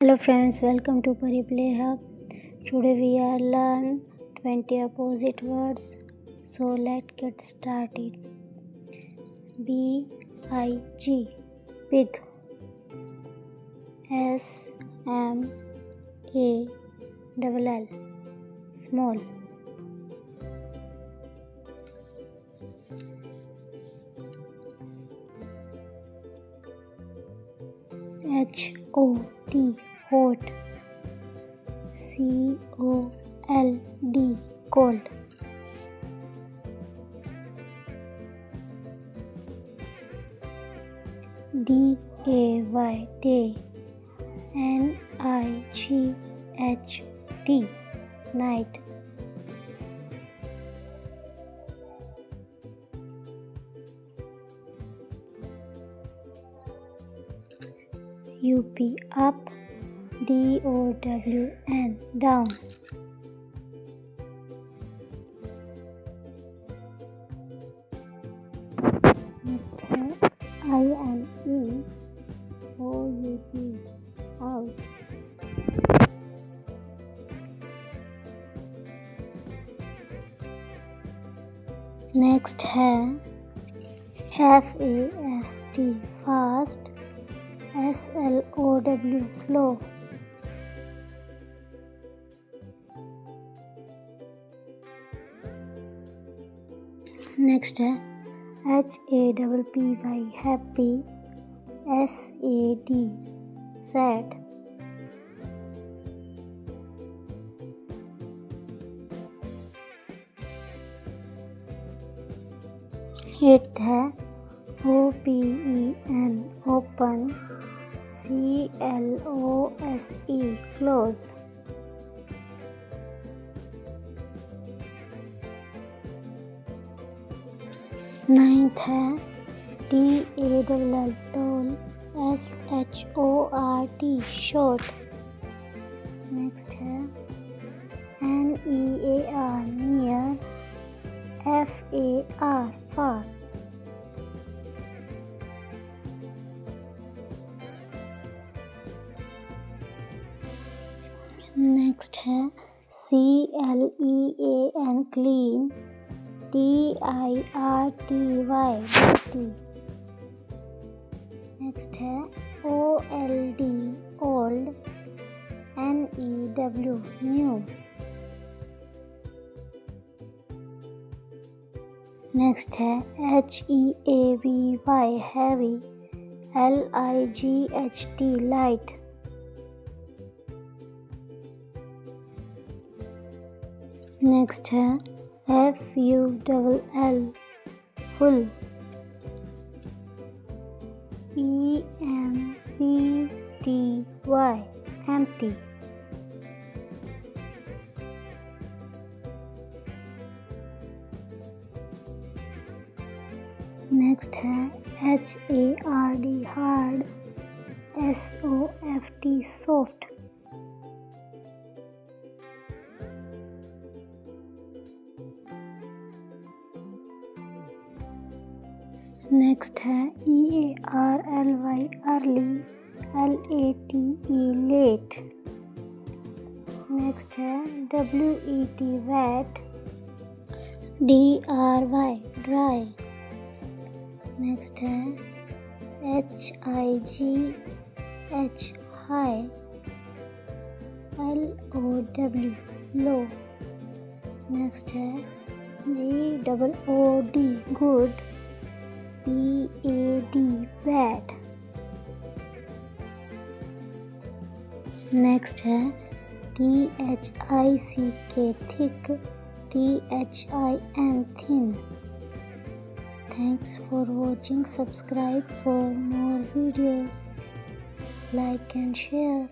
Hello friends, welcome to Pari Play Hub. Today we are learn 20 opposite words. So let's get started. B-I-G, big. S-M-A-L-L, small. H-O-T, hot. C-O-L-D, cold. D-A-Y, day. N-I-G-H-T, night. U-P, up. D-O-W-N, down. I-N-E-O-U-T, out. Next है F-A-S-T, fast. S-L-O-W, slow. Next है H-A-P-P-Y, happy. S-A-D, sad. Eighth है O-P-E-N, open. C-L-O-S-E, close. Ninth है T-A-L-L, tall. S-H-O-R-T, short. Next है N-E-A-R, near. F-A-R, far. Next है C-L-E-A-N, clean. T-I-R-T-Y, dirty. Next है O-L-D, old. N-E-W, new. Next है H-E-A-V-Y, heavy. L-I-G-H-T, light. Next है F-U-L-L, full. E-M-P-T-Y, empty. Next है H-A-R-D, hard. S-O-F-T, soft. Next है E-A-R-L-Y, early. L-A-T-E, late. Next है W-E-T, wet. D-R-Y, dry. Next है H-I-G-H, high. L-O-W, low. Next है G-O-O-D, good. B-A-D, bad. Next है T-H-I-C-K, thick. T-H-I-N, thin. Thanks for watching. Subscribe for more videos. Like and share.